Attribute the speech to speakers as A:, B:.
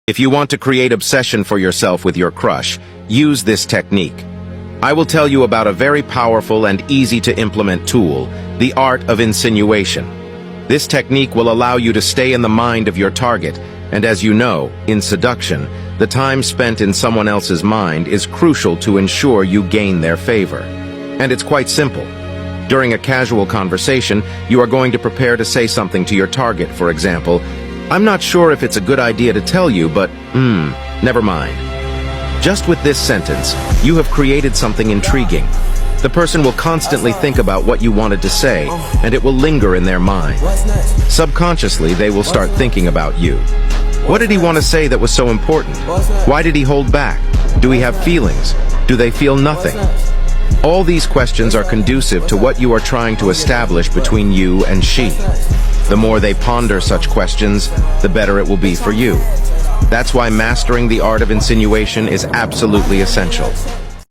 A: If you want to create obsession for yourself with your crush, use this technique. I will tell you about a very powerful and easy-to-implement tool, the art of insinuation. This technique will allow you to stay in the mind of your target, and as you know, in seduction, the time spent in someone else's mind is crucial to ensure you gain their favor. And it's quite simple. During a casual conversation, you are going to prepare to say something to your target, for example, "I'm not sure if it's a good idea to tell you, but, never mind." Just with this sentence, you have created something intriguing. The person will constantly think about what you wanted to say, and it will linger in their mind. Subconsciously, they will start thinking about you. What did he want to say that was so important? Why did he hold back? Do we have feelings? Do they feel nothing? All these questions are conducive to what you are trying to establish between you and she. The more they ponder such questions, the better it will be for you. That's why mastering the art of insinuation is absolutely essential.